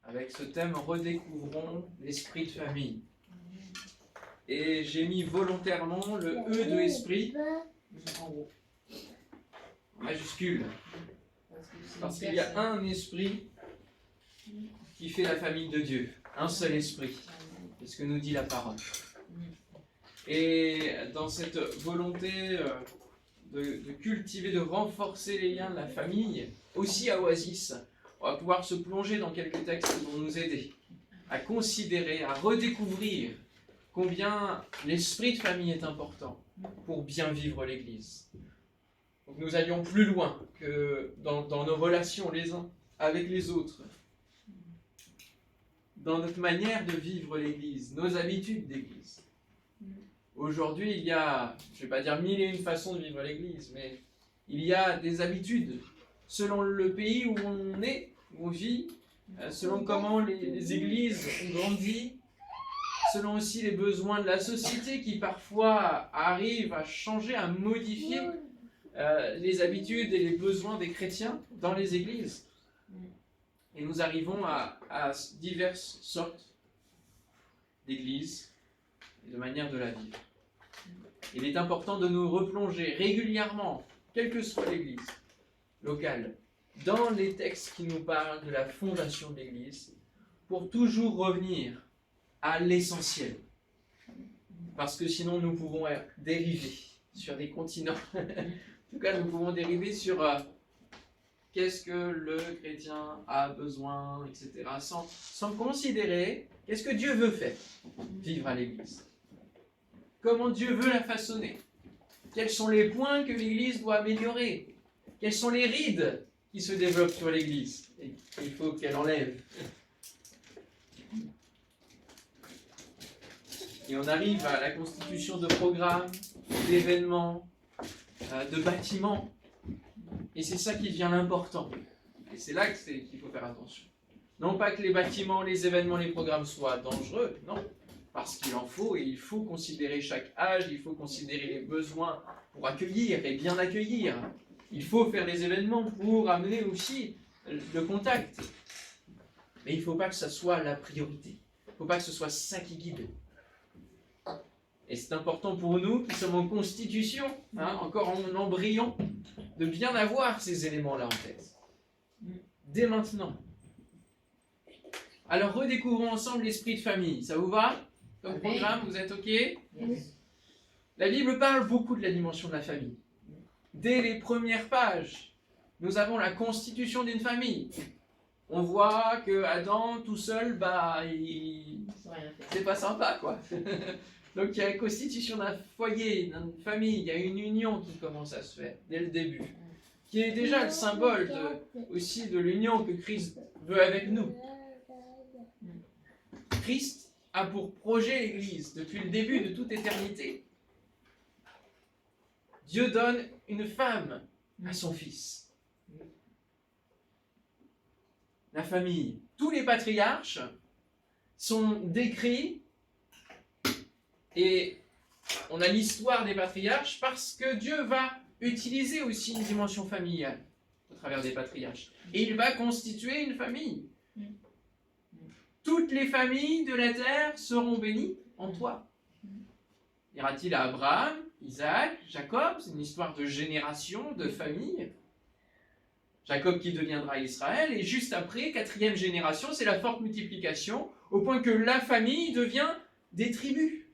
avec ce thème « Redécouvrons l'esprit de famille ». Et j'ai mis volontairement le « E » de esprit en haut, en majuscule, parce qu'il y a un esprit qui fait la famille de Dieu, un seul esprit, c'est ce que nous dit la parole. Et dans cette volonté de cultiver, de renforcer les liens de la famille, aussi à Oasis, on va pouvoir se plonger dans quelques textes qui vont nous aider à considérer, à redécouvrir combien l'esprit de famille est important pour bien vivre l'Église. Donc nous allions plus loin que dans nos relations les uns avec les autres, dans notre manière de vivre l'Église, nos habitudes d'Église. Aujourd'hui, il y a, je ne vais pas dire mille et une façons de vivre l'Église, mais il y a des habitudes selon le pays où on est, où on vit, selon comment les églises ont grandi, selon aussi les besoins de la société qui parfois arrivent à changer, à modifier les habitudes et les besoins des chrétiens dans les églises. Et nous arrivons à diverses sortes d'églises et de manières de la vivre. Il est important de nous replonger régulièrement, quelle que soit l'église locale, dans les textes qui nous parlent de la fondation de l'église, pour toujours revenir à l'essentiel. Parce que sinon nous pouvons dériver sur des continents. En tout cas, nous pouvons dériver sur qu'est-ce que le chrétien a besoin, etc. Sans considérer qu'est-ce que Dieu veut faire vivre à l'église. Comment Dieu veut la façonner. Quels sont les points que l'Église doit améliorer. Quelles sont les rides qui se développent sur l'Église et qu'il faut qu'elle enlève. Et on arrive à la constitution de programmes, d'événements, de bâtiments. Et c'est ça qui devient l'important. Et c'est là qu'il faut faire attention. Non pas que les bâtiments, les événements, les programmes soient dangereux, non. Parce qu'il en faut, et il faut considérer chaque âge, il faut considérer les besoins pour accueillir et bien accueillir. Il faut faire des événements pour amener aussi le contact. Mais il ne faut pas que ça soit la priorité. Il ne faut pas que ce soit ça qui guide. Et c'est important pour nous qui sommes en constitution, encore en embryon, de bien avoir ces éléments-là en tête. Dès maintenant. Alors redécouvrons ensemble l'esprit de famille. Ça vous va ? Comme programme, vous êtes OK ? Yes. La Bible parle beaucoup de la dimension de la famille. Dès les premières pages, nous avons la constitution d'une famille. On voit que Adam, tout seul, c'est pas sympa, quoi. Donc il y a la constitution d'un foyer, d'une famille, il y a une union qui commence à se faire dès le début, qui est déjà le symbole aussi de l'union que Christ veut avec nous. Christ a pour projet l'Église depuis le début de toute éternité. Dieu donne une femme à son Fils. La famille. Tous les patriarches sont décrits et on a l'histoire des patriarches parce que Dieu va utiliser aussi une dimension familiale au travers des patriarches. Et il va constituer une famille. Toutes les familles de la terre seront bénies en toi. Dira-t-il à Abraham, Isaac, Jacob, c'est une histoire de génération, de famille. Jacob qui deviendra Israël, et juste après, 4e génération, c'est la forte multiplication, au point que la famille devient des tribus.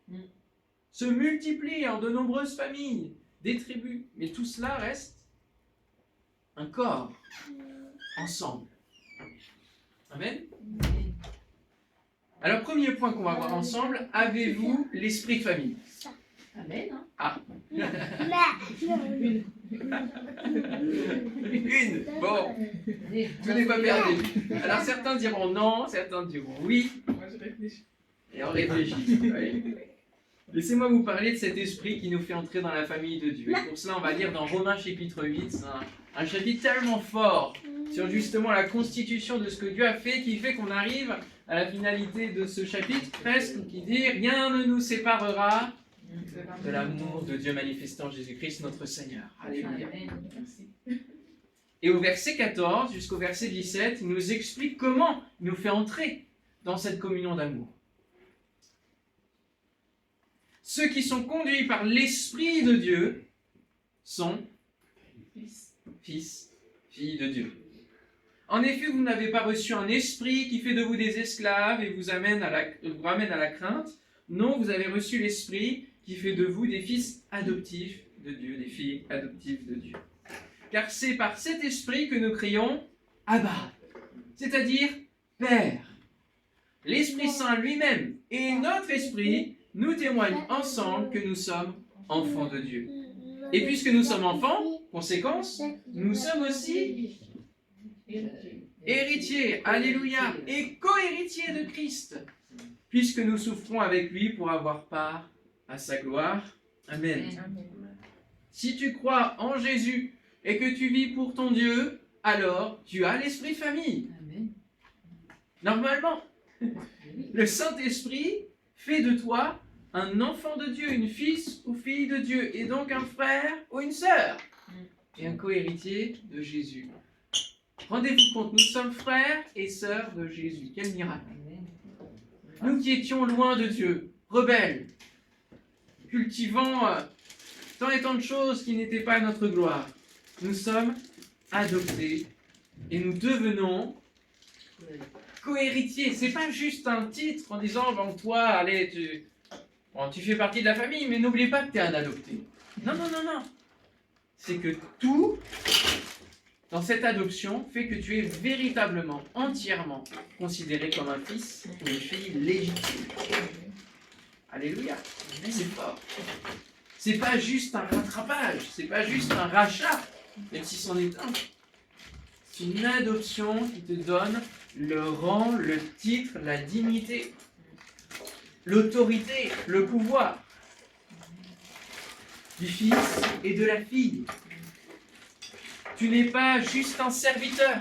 Se multiplie en de nombreuses familles, des tribus. Mais tout cela reste un corps, ensemble. Amen. Alors, premier point qu'on va voir ensemble, avez-vous l'esprit de famille ? Amen. Ah. Une. Bon, tout n'est pas perdu. Alors, certains diront non, certains diront oui. Moi, je réfléchis. Et on réfléchit. Oui. Laissez-moi vous parler de cet esprit qui nous fait entrer dans la famille de Dieu. Et pour cela, on va lire dans Romains chapitre 8, un chapitre tellement fort sur justement la constitution de ce que Dieu a fait, qui fait qu'on arrive à la finalité de ce chapitre, presque, qui dit « Rien ne nous séparera de l'amour de Dieu manifesté en Jésus-Christ, notre Seigneur. » Alléluia. Amen. Merci. Et au verset 14 jusqu'au verset 17, il nous explique comment il nous fait entrer dans cette communion d'amour. Ceux qui sont conduits par l'Esprit de Dieu sont fils, filles de Dieu. En effet, vous n'avez pas reçu un esprit qui fait de vous des esclaves et vous ramène à la crainte. Non, vous avez reçu l'Esprit qui fait de vous des fils adoptifs de Dieu, des filles adoptives de Dieu. Car c'est par cet esprit que nous crions « Abba », c'est-à-dire « Père ». L'Esprit Saint lui-même et notre esprit nous témoignent ensemble que nous sommes enfants de Dieu. Et puisque nous sommes enfants, conséquence, nous sommes aussi héritiers, alléluia, et co-héritiers de Christ, puisque nous souffrons avec lui pour avoir part à sa gloire. Amen. Si tu crois en Jésus et que tu vis pour ton Dieu, alors tu as l'esprit de famille. Normalement, le Saint-Esprit fait de toi un enfant de Dieu, une fils ou fille de Dieu, et donc un frère ou une sœur, et un co-héritier de Jésus. Rendez-vous compte, nous sommes frères et sœurs de Jésus. Quel miracle! Nous qui étions loin de Dieu, rebelles, cultivant tant et tant de choses qui n'étaient pas à notre gloire, nous sommes adoptés et nous devenons co-héritiers. C'est pas juste un titre en disant bon, toi, allez, tu fais partie de la famille, mais n'oublie pas que tu es un adopté. Non. C'est que tout, dans cette adoption, fait que tu es véritablement, entièrement considéré comme un fils ou une fille légitime. Alléluia. C'est fort. C'est pas juste un rattrapage, c'est pas juste un rachat, même si c'en est un. C'est une adoption qui te donne le rang, le titre, la dignité, l'autorité, le pouvoir du fils et de la fille. Tu n'es pas juste un serviteur,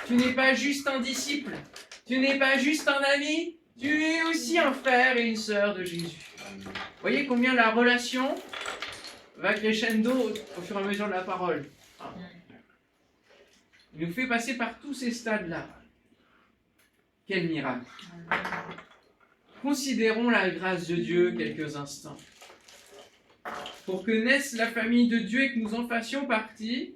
tu n'es pas juste un disciple, tu n'es pas juste un ami, tu es aussi un frère et une sœur de Jésus. Voyez combien la relation va crescendo au fur et à mesure de la parole. Il nous fait passer par tous ces stades-là. Quel miracle! Considérons la grâce de Dieu quelques instants. Pour que naisse la famille de Dieu et que nous en fassions partie,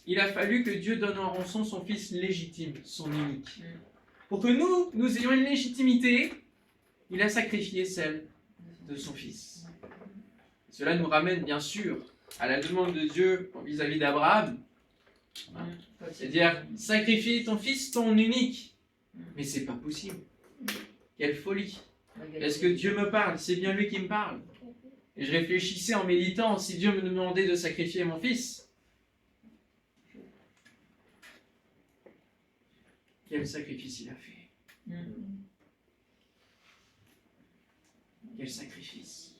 il a fallu que Dieu donne en rançon son Fils légitime, son unique. Pour que nous ayons une légitimité, il a sacrifié celle de son Fils. Cela nous ramène bien sûr à la demande de Dieu vis-à-vis d'Abraham. C'est-à-dire, sacrifier ton Fils, ton unique. Mais c'est pas possible. Quelle folie. Est-ce que Dieu me parle? C'est bien lui qui me parle. Et je réfléchissais en méditant, si Dieu me demandait de sacrifier mon Fils, quel sacrifice il a fait? Quel sacrifice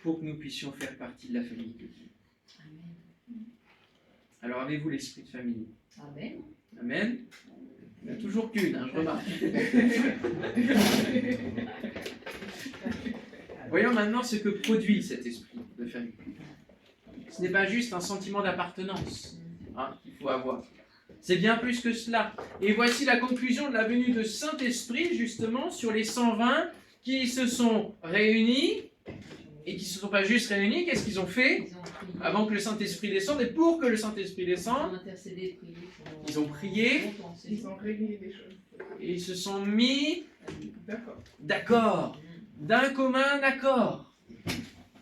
pour que nous puissions faire partie de la famille de Dieu. Alors avez-vous l'esprit de famille? Amen. Amen. Il n'y en a toujours qu'une, je remarque. Voyons maintenant ce que produit cet esprit de famille. Ce n'est pas juste un sentiment d'appartenance qu'il faut avoir. C'est bien plus que cela. Et voici la conclusion de la venue de Saint-Esprit, justement, sur les 120 qui se sont réunis, et qui ne se sont pas juste réunis. Qu'est-ce qu'ils ont fait avant que le Saint-Esprit descende? Et pour que le Saint-Esprit descende, ils ont prié, Ils ont réglé des choses. et ils se sont mis D'accord. d'un commun accord.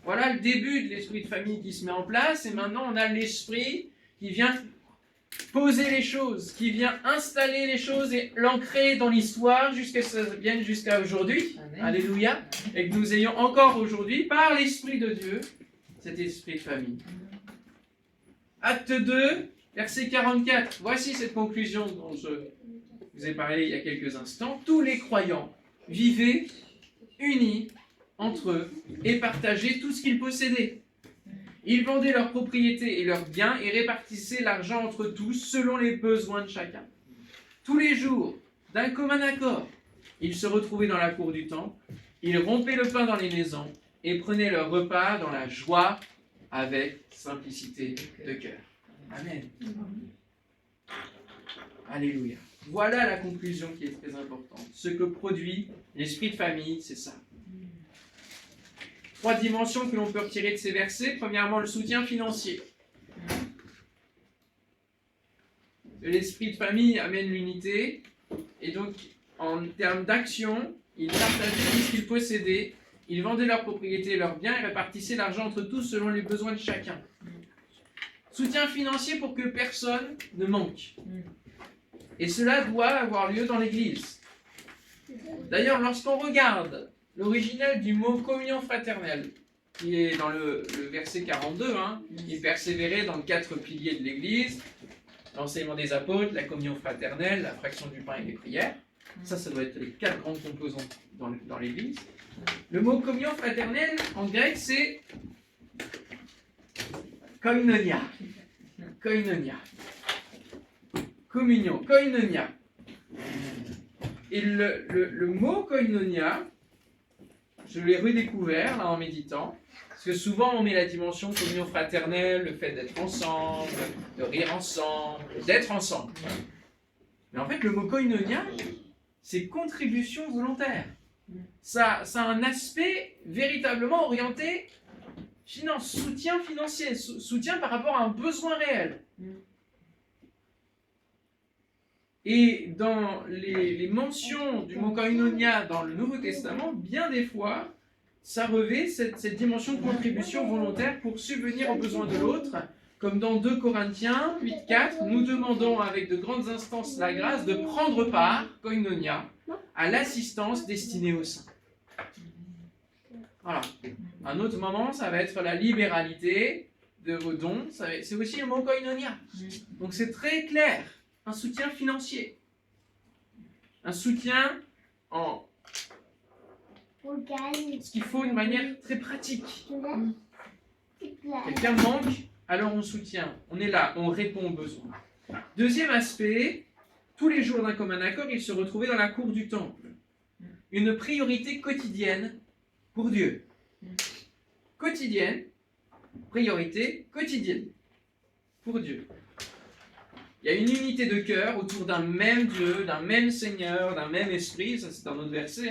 Voilà le début de l'esprit de famille qui se met en place, et maintenant on a l'esprit qui vient poser les choses, qui vient installer les choses et l'ancrer dans l'histoire jusqu'à ce que ça vienne jusqu'à aujourd'hui. Amen. Alléluia. Et que nous ayons encore aujourd'hui, par l'Esprit de Dieu, cet esprit de famille. Acte 2, verset 44. Voici cette conclusion dont je vous ai parlé il y a quelques instants. Tous les croyants vivaient unis entre eux et partageaient tout ce qu'ils possédaient. Ils vendaient leurs propriétés et leurs biens et répartissaient l'argent entre tous selon les besoins de chacun. Tous les jours, d'un commun accord, ils se retrouvaient dans la cour du temple, ils rompaient le pain dans les maisons et prenaient leur repas dans la joie avec simplicité de cœur. Amen. Alléluia. Voilà la conclusion qui est très importante. Ce que produit l'esprit de famille, c'est ça. 3 dimensions que l'on peut retirer de ces versets. Premièrement, le soutien financier. L'esprit de famille amène l'unité. Et donc, en termes d'action, ils partageaient tout ce qu'ils possédaient. Ils vendaient leurs propriétés et leurs biens et répartissaient l'argent entre tous selon les besoins de chacun. Soutien financier pour que personne ne manque. Et cela doit avoir lieu dans l'Église. D'ailleurs, lorsqu'on regarde l'original du mot communion fraternelle, qui est dans le verset 42, il persévérait dans 4 piliers de l'Église, l'enseignement des apôtres, la communion fraternelle, la fraction du pain et les prières. Ça doit être les 4 grandes composantes dans l'Église. Le mot communion fraternelle, en grec, c'est koinonia. Koinonia. Communion, koinonia. Et le mot koinonia, je l'ai redécouvert là en méditant, parce que souvent on met la dimension communion fraternelle, le fait d'être ensemble, de rire ensemble, d'être ensemble. Mais en fait, le mot koinonia, c'est contribution volontaire. Ça a un aspect véritablement orienté finance, soutien financier, soutien par rapport à un besoin réel. Et dans les mentions du mot koinonia dans le Nouveau Testament, bien des fois, ça revêt cette dimension de contribution volontaire pour subvenir aux besoins de l'autre, comme dans 2 Corinthiens 8,4, nous demandons avec de grandes instances la grâce de prendre part, koinonia, à l'assistance destinée aux saints. Voilà. Un autre moment, ça va être la libéralité de vos dons, c'est aussi le mot koinonia. Donc c'est très clair. Un soutien financier, un soutien en ce qu'il faut d'une manière très pratique. Quelqu'un manque, alors on soutient, on est là, on répond aux besoins. Deuxième aspect, tous les jours d'un commun accord, ils se retrouvaient dans la cour du temple. Une priorité quotidienne pour Dieu. Quotidienne, priorité quotidienne pour Dieu. Il y a une unité de cœur autour d'un même Dieu, d'un même Seigneur, d'un même esprit. Ça, c'est un autre verset.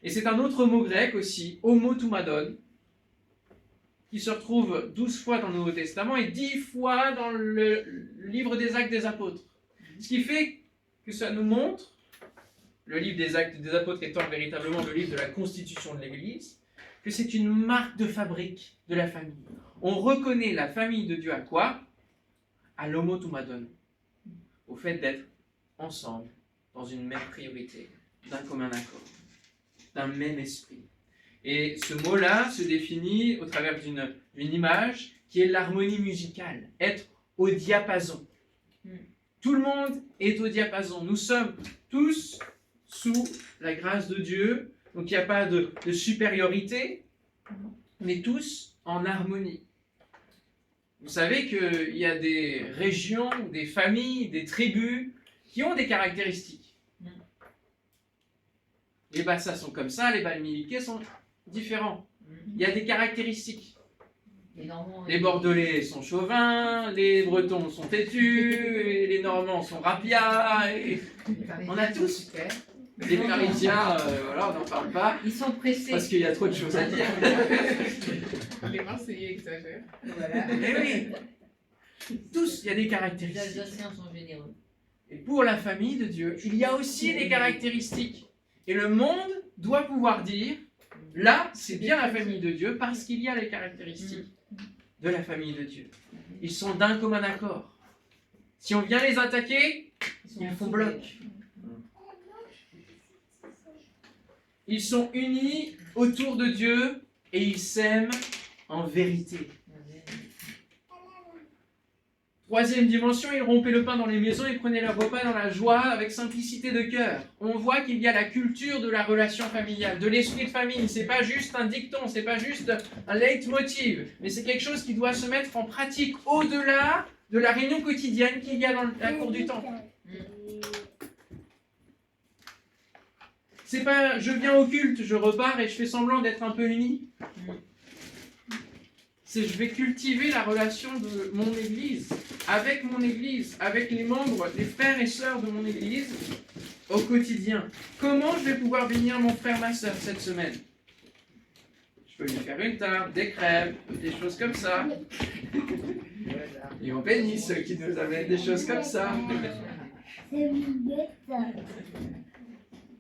Et c'est un autre mot grec aussi, homotumadon, qui se retrouve 12 fois dans le Nouveau Testament et 10 fois dans le livre des Actes des Apôtres. Ce qui fait que ça nous montre, le livre des Actes des Apôtres étant véritablement le livre de la constitution de l'Église, que c'est une marque de fabrique de la famille. On reconnaît la famille de Dieu à quoi ? À l'homotumadon, au fait d'être ensemble, dans une même priorité, d'un commun accord, d'un même esprit. Et ce mot-là se définit au travers d'une image qui est l'harmonie musicale, être au diapason. Tout le monde est au diapason. Nous sommes tous sous la grâce de Dieu, donc il n'y a pas de supériorité, mais tous en harmonie. Vous savez qu'il y a des régions, des familles, des tribus qui ont des caractéristiques. Les Bassas sont comme ça, les Balmiliquais sont différents. Il y a des caractéristiques. Les Bordelais sont chauvins, les Bretons sont têtus, et les Normands sont rapias. On a tous. Les Parisiens, voilà, on n'en parle pas. Ils sont pressés. Parce qu'il y a trop de choses à dire. Les Marseillais exagèrent. Voilà. Mais oui. Tous, il y a des Les caractéristiques. Alsaciens sont généreux. Et pour la famille de Dieu, il y a aussi des caractéristiques. Et le monde doit pouvoir dire, là, c'est bien la famille de Dieu parce qu'il y a les caractéristiques de la famille de Dieu. Ils sont d'un commun accord. Si on vient les attaquer, ils font bloc. Ils sont unis autour de Dieu et ils s'aiment en vérité. Troisième dimension, ils rompaient le pain dans les maisons et prenaient leur repas dans la joie avec simplicité de cœur. On voit qu'il y a la culture de la relation familiale, de l'esprit de famille. C'est pas juste un dicton, c'est pas juste un leitmotiv, mais c'est quelque chose qui doit se mettre en pratique au-delà de la réunion quotidienne qu'il y a dans la cour du temple. C'est pas je viens au culte, je repars et je fais semblant d'être un peu uni. c'est je vais cultiver la relation de mon Église, avec les membres, les frères et sœurs de mon Église, au quotidien. Comment je vais pouvoir bénir mon frère, ma sœur cette semaine? Je peux lui faire une tarte, des crêpes, des choses comme ça. Et on bénit ceux qui nous amènent des choses comme ça.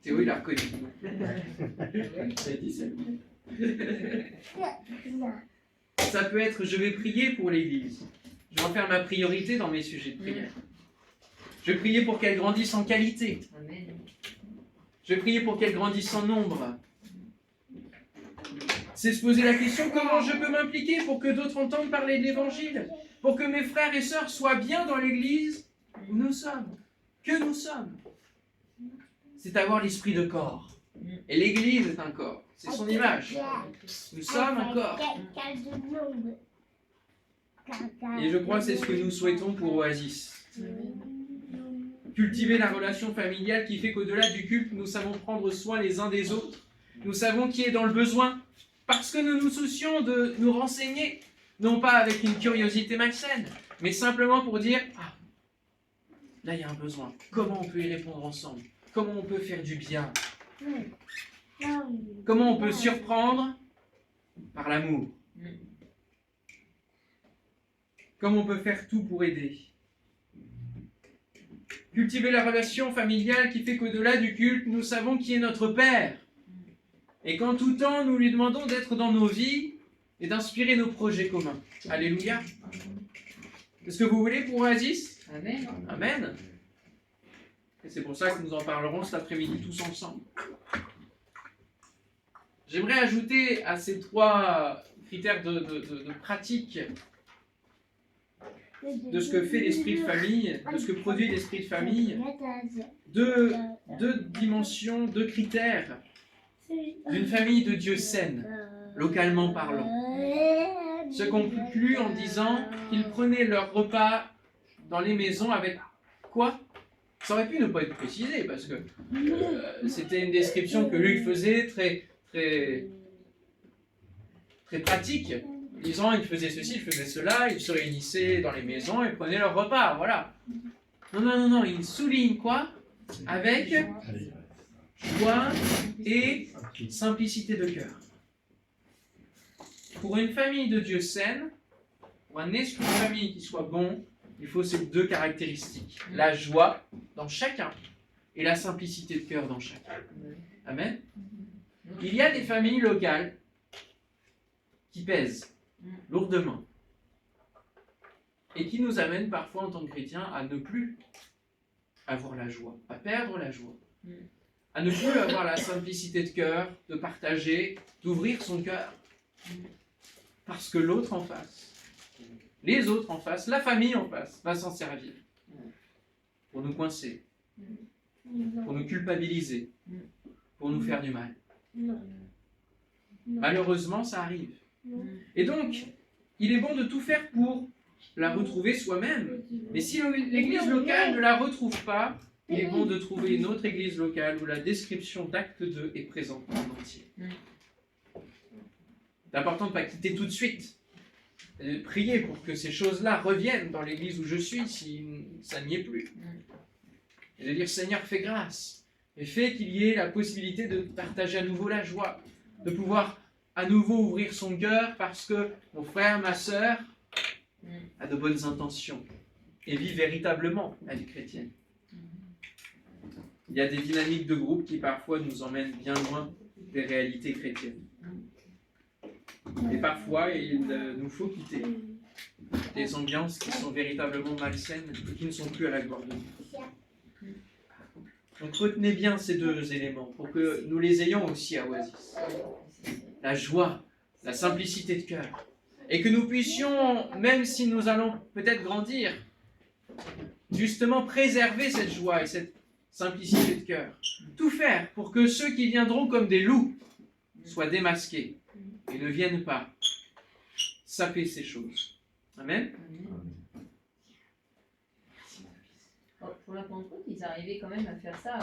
Théo, il a reconnu. Ça peut être, je vais prier pour l'Église. Je vais en faire ma priorité dans mes sujets de prière. Je vais prier pour qu'elle grandisse en qualité. Je vais prier pour qu'elle grandisse en nombre. C'est se poser la question, comment je peux m'impliquer pour que d'autres entendent parler de l'Évangile? Pour que mes frères et sœurs soient bien dans l'Église où nous sommes. Que nous sommes. C'est avoir l'esprit de corps. Et l'Église est un corps. C'est son image. Nous sommes un corps. Et je crois que c'est ce que nous souhaitons pour Oasis. Cultiver la relation familiale qui fait qu'au-delà du culte, nous savons prendre soin les uns des autres. Nous savons qui est dans le besoin. Parce que nous nous soucions de nous renseigner, non pas avec une curiosité malsaine, mais simplement pour dire « Ah, là il y a un besoin. Comment on peut y répondre ensemble? Comment on peut faire du bien? Comment on peut surprendre? Par l'amour. Comment on peut faire tout pour aider? Cultiver la relation familiale qui fait qu'au-delà du culte, nous savons qui est notre Père. Et qu'en tout temps, nous lui demandons d'être dans nos vies et d'inspirer nos projets communs. Alléluia. C'est ce que vous voulez pour Oasis? Amen. Amen. Et c'est pour ça que nous en parlerons cet après-midi tous ensemble. J'aimerais ajouter à ces 3 critères de pratique de ce que fait l'esprit de famille, de ce que produit l'esprit de famille, deux dimensions, 2 critères d'une famille de Dieu saine, localement parlant. Ce qu'on conclut en disant qu'ils prenaient leur repas dans les maisons avec quoi? Ça aurait pu ne pas être précisé, parce que c'était une description que Luc faisait très pratique, disant ils faisaient ceci, ils faisaient cela, ils se réunissaient dans les maisons et prenaient leur repas, voilà. Non, il souligne quoi? Avec joie et simplicité de cœur. Pour une famille de Dieu saine, pour un esprit de famille qui soit bon, il faut ces 2 caractéristiques. La joie dans chacun et la simplicité de cœur dans chacun. Amen. Il y a des familles locales qui pèsent lourdement et qui nous amènent parfois en tant que chrétiens à ne plus avoir la joie, à perdre la joie, à ne plus avoir la simplicité de cœur, de partager, d'ouvrir son cœur. Parce que l'autre en face, les autres en face, la famille en face, va s'en servir pour nous coincer, pour nous culpabiliser, pour nous faire du mal. Malheureusement, ça arrive. Et donc, il est bon de tout faire pour la retrouver soi-même. Mais si l'église locale ne la retrouve pas, il est bon de trouver une autre église locale où la description d'acte 2 est présente en entier. C'est important de ne pas quitter tout de suite. Et de prier pour que ces choses-là reviennent dans l'église où je suis, si ça n'y est plus. Et de dire, Seigneur, fais grâce. Et fais qu'il y ait la possibilité de partager à nouveau la joie. De pouvoir à nouveau ouvrir son cœur parce que mon frère, ma sœur a de bonnes intentions et vit véritablement la vie chrétienne. Il y a des dynamiques de groupe qui parfois nous emmènent bien loin des réalités chrétiennes. Et parfois, il nous faut quitter des ambiances qui sont véritablement malsaines et qui ne sont plus à la gloire de Dieu. Donc retenez bien ces 2 éléments pour que nous les ayons aussi à Oasis. La joie, la simplicité de cœur. Et que nous puissions, même si nous allons peut-être grandir, justement préserver cette joie et cette simplicité de cœur. Tout faire pour que ceux qui viendront comme des loups soient démasqués et ne viennent pas saper ces choses. Amen. pour la Pentecôte, ils arrivaient quand même à faire ça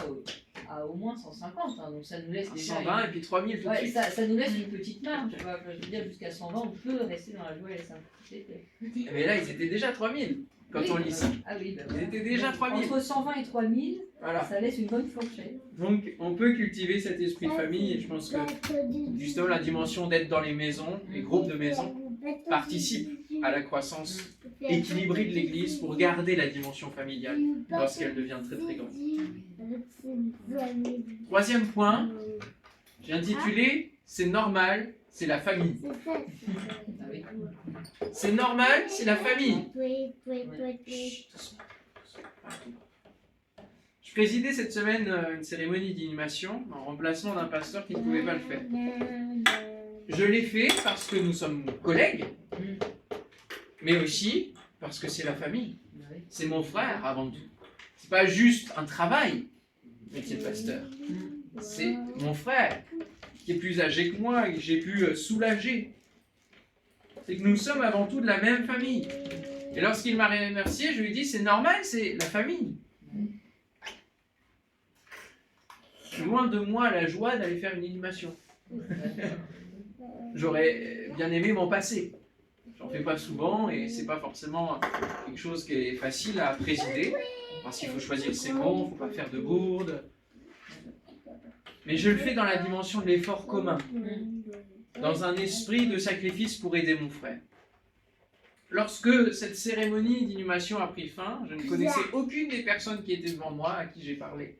à au moins 150. Hein, donc ça nous laisse déjà 120 et puis 3000 tout de ouais, suite. ça nous laisse une petite marge. Tu vois, je veux dire, jusqu'à 120, on peut rester dans la joie et la simplicité. Mais là, ils étaient déjà 3000 quand Oui, on lit ça. Ah oui, bah, Ils voilà. étaient déjà Donc, 3000. Entre 120 et 3000, Voilà. ça laisse une bonne fourchette. Donc, on peut cultiver cet esprit de famille et je pense que justement la dimension d'être dans les maisons, les groupes de maisons, participe à la croissance équilibrée de l'Église pour garder la dimension familiale lorsqu'elle devient très très grande. Troisième point, j'ai intitulé « C'est normal, c'est la famille Ah oui. ». C'est normal, c'est la famille. Je présidais cette semaine une cérémonie d'inhumation en remplacement d'un pasteur qui ne pouvait pas le faire. Je l'ai fait parce que nous sommes collègues, mais aussi parce que c'est la famille. C'est mon frère avant tout. C'est pas juste un travail, métier de pasteur. C'est mon frère qui est plus âgé que moi et que j'ai pu soulager. C'est que nous sommes avant tout de la même famille. Et lorsqu'il m'a remercié, je lui ai dit c'est normal, c'est la famille. Loin de moi la joie d'aller faire une inhumation. J'aurais bien aimé m'en passer. J'en fais pas souvent et c'est pas forcément quelque chose qui est facile à présider parce qu'il faut choisir ses mots, il faut pas faire de bourde. Mais je le fais dans la dimension de l'effort commun, dans un esprit de sacrifice pour aider mon frère. Lorsque cette cérémonie d'inhumation a pris fin, je ne connaissais aucune des personnes qui étaient devant moi à qui j'ai parlé.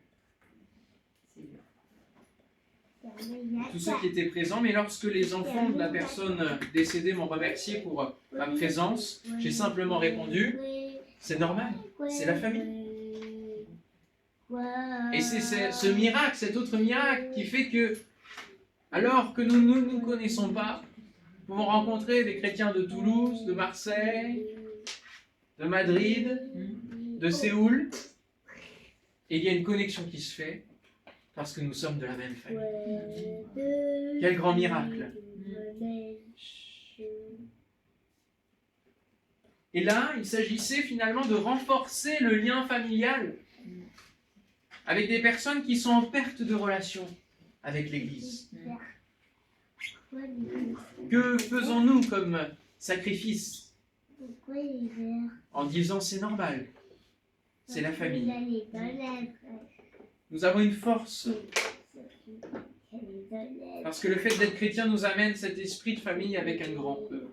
Tous ceux qui étaient présents, mais lorsque les enfants de la personne décédée m'ont remercié pour ma présence, j'ai simplement répondu « C'est normal, c'est la famille ». Et c'est ce miracle, cet autre miracle qui fait que, alors que nous ne nous connaissons pas, nous pouvons rencontrer des chrétiens de Toulouse, de Marseille, de Madrid, de Séoul, et il y a une connexion qui se fait parce que nous sommes de la même famille. Quel grand miracle! Et là, il s'agissait finalement de renforcer le lien familial avec des personnes qui sont en perte de relation avec l'Église. Que faisons-nous comme sacrifice en disant c'est normal, c'est la famille. Nous avons une force parce que le fait d'être chrétien nous amène cet esprit de famille avec un grand E.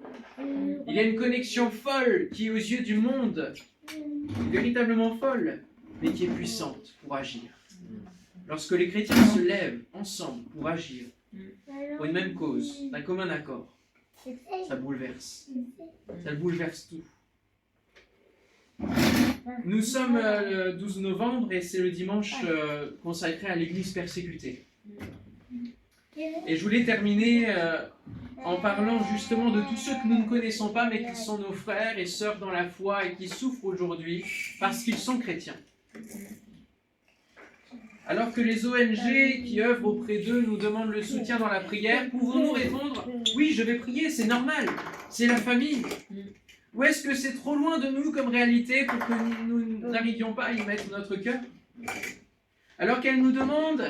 Il y a une connexion folle qui aux yeux du monde est véritablement folle, mais qui est puissante pour agir. Lorsque les chrétiens se lèvent ensemble pour agir pour une même cause, d'un commun accord, ça bouleverse. Ça bouleverse tout. Nous sommes le 12 novembre et c'est le dimanche consacré à l'Église persécutée. Et je voulais terminer en parlant justement de tous ceux que nous ne connaissons pas mais qui sont nos frères et sœurs dans la foi et qui souffrent aujourd'hui parce qu'ils sont chrétiens. Alors que les ONG qui œuvrent auprès d'eux nous demandent le soutien dans la prière, pouvons-nous répondre « Oui, je vais prier, c'est normal, c'est la famille ». Ou est-ce que c'est trop loin de nous comme réalité pour que nous n'arrivions pas à y mettre notre cœur? Alors qu'elle nous demande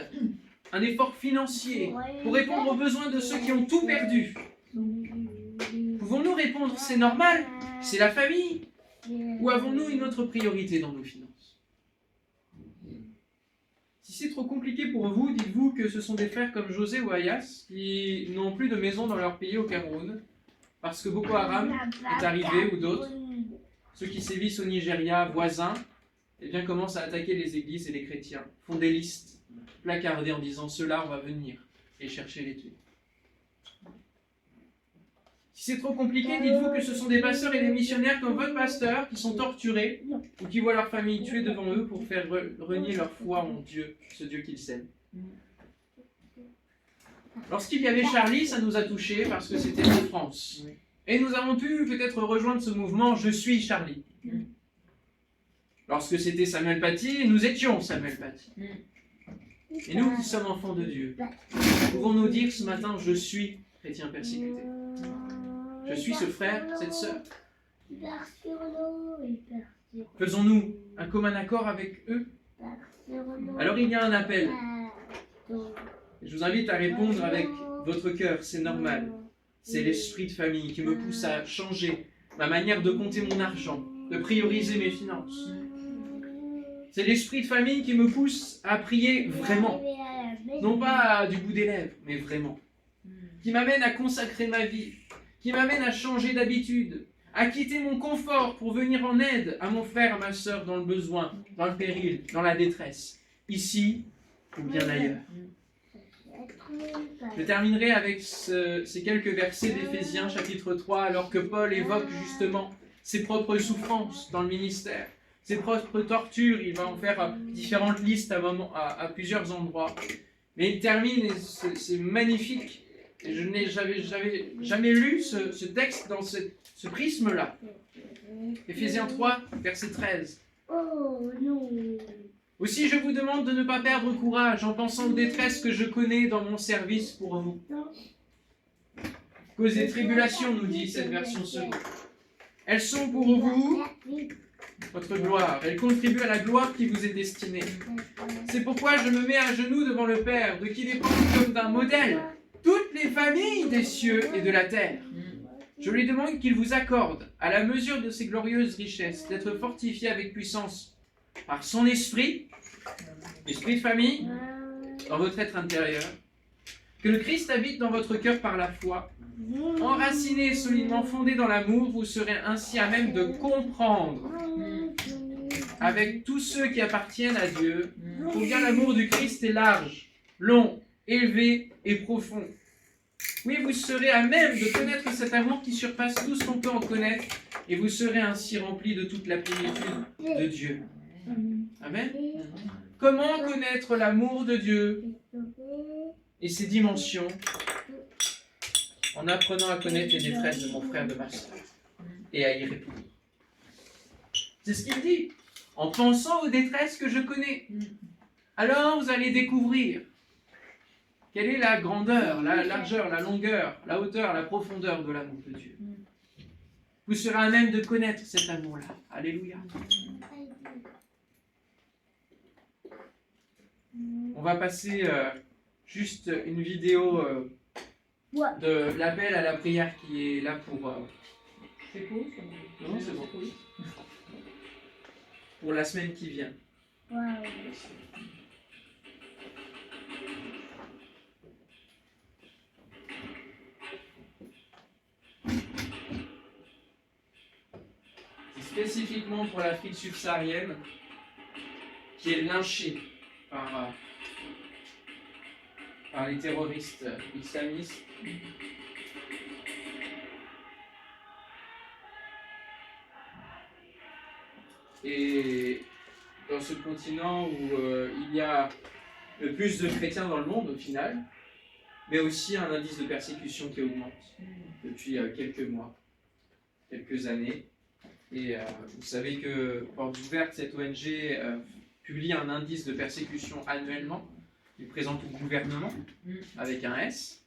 un effort financier pour répondre aux besoins de ceux qui ont tout perdu, pouvons-nous répondre c'est normal, c'est la famille? Ou avons-nous une autre priorité dans nos finances? Si c'est trop compliqué pour vous, dites-vous que ce sont des frères comme José ou Ayas qui n'ont plus de maison dans leur pays au Cameroun, parce que Boko Haram est arrivé ou d'autres, ceux qui sévissent au Nigeria voisin, eh bien commencent à attaquer les églises et les chrétiens, font des listes placardées en disant ceux-là on va venir et chercher les tuer. Si c'est trop compliqué, dites-vous que ce sont des pasteurs et des missionnaires comme votre pasteur qui sont torturés ou qui voient leur famille tuée devant eux pour faire renier leur foi en Dieu, ce Dieu qu'ils aiment. Lorsqu'il y avait Charlie, ça nous a touchés parce que c'était en France. Et nous avons pu peut-être rejoindre ce mouvement « Je suis Charlie ». Lorsque c'était Samuel Paty, nous étions Samuel Paty. Et nous qui sommes enfants de Dieu, pouvons-nous dire ce matin « Je suis chrétien persécuté ». Je suis ce frère, cette sœur. Faisons-nous un commun accord avec eux? Alors il y a un appel. Je vous invite à répondre avec votre cœur, c'est normal. C'est l'esprit de famille qui me pousse à changer ma manière de compter mon argent, de prioriser mes finances. C'est l'esprit de famille qui me pousse à prier vraiment. Non pas du bout des lèvres, mais vraiment. Qui m'amène à consacrer ma vie, qui m'amène à changer d'habitude, à quitter mon confort pour venir en aide à mon frère, à ma sœur dans le besoin, dans le péril, dans la détresse, ici ou bien ailleurs. Je terminerai avec ces quelques versets d'Éphésiens chapitre 3, alors que Paul évoque justement ses propres souffrances dans le ministère, ses propres tortures. Il va en faire différentes listes à plusieurs endroits. Mais il termine, et c'est magnifique. Et je n'ai jamais lu ce texte dans ce prisme-là. Éphésiens 3, verset 13. Aussi, je vous demande de ne pas perdre courage en pensant aux détresses que je connais dans mon service pour vous. Cause des tribulations, nous dit cette version seconde. Elles sont pour vous votre gloire. Elles contribuent à la gloire qui vous est destinée. C'est pourquoi je me mets à genoux devant le Père, de qui dépendent comme d'un modèle toutes les familles des cieux et de la terre. Je lui demande qu'il vous accorde, à la mesure de ses glorieuses richesses, d'être fortifié avec puissance par son esprit, esprit de famille, dans votre être intérieur, que le Christ habite dans votre cœur par la foi. Enraciné et solidement fondé dans l'amour, vous serez ainsi à même de comprendre, avec tous ceux qui appartiennent à Dieu, combien l'amour du Christ est large, long, élevé et profond. Oui, vous serez à même de connaître cet amour qui surpasse tout ce qu'on peut en connaître, et vous serez ainsi remplis de toute la plénitude de Dieu. Amen. Comment connaître l'amour de Dieu et ses dimensions? En apprenant à connaître les détresses de mon frère, de ma soeur, et à y répondre. C'est ce qu'il dit. En pensant aux détresses que je connais, alors vous allez découvrir quelle est la grandeur, la largeur, la longueur, la hauteur, la profondeur de l'amour de Dieu. Vous serez à même de connaître cet amour-là. Alléluia. On va passer juste une vidéo de l'appel à la prière qui est là pour... C'est cool. Non, c'est bon. Pour la semaine qui vient. C'est spécifiquement pour l'Afrique subsaharienne qui est lynchée par les terroristes islamistes. Et dans ce continent où il y a le plus de chrétiens dans le monde au final, mais aussi un indice de persécution qui augmente depuis quelques mois, quelques années. Et vous savez que Portes Ouvertes, cette ONG, publie un indice de persécution annuellement. Il présente au gouvernement avec un S.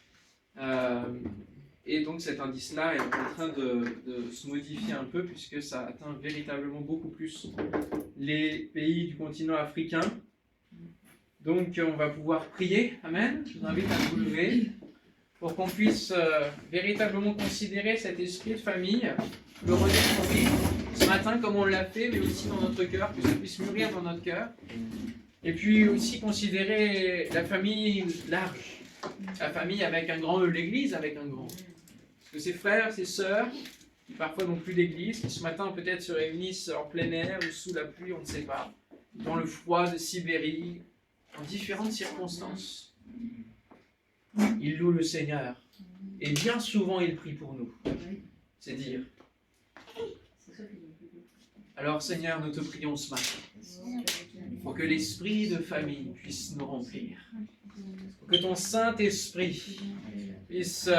Et donc cet indice-là est en train de se modifier un peu puisque ça atteint véritablement beaucoup plus les pays du continent africain. Donc on va pouvoir prier. Amen. Je vous invite à vous lever pour qu'on puisse véritablement considérer cet esprit de famille, le redécouvrir ce matin comme on l'a fait, mais aussi dans notre cœur, que ça puisse mûrir dans notre cœur. Et puis aussi considérer la famille large, la famille avec un grand E, l'Église avec un grand. Parce que ses frères, ses sœurs, qui parfois n'ont plus d'église, qui ce matin peut-être se réunissent en plein air ou sous la pluie, on ne sait pas, dans le froid de Sibérie, en différentes circonstances. Ils louent le Seigneur. Et bien souvent, ils prient pour nous. C'est dire. Alors Seigneur, nous te prions ce matin pour que l'esprit de famille puisse nous remplir. Pour que ton Saint-Esprit puisse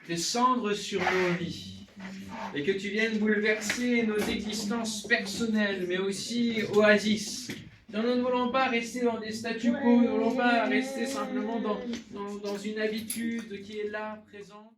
descendre sur nos vies. Et que tu viennes bouleverser nos existences personnelles, mais aussi oasis. Nous ne voulons pas rester dans des statu quo, nous ne voulons pas rester simplement dans une habitude qui est là, présente.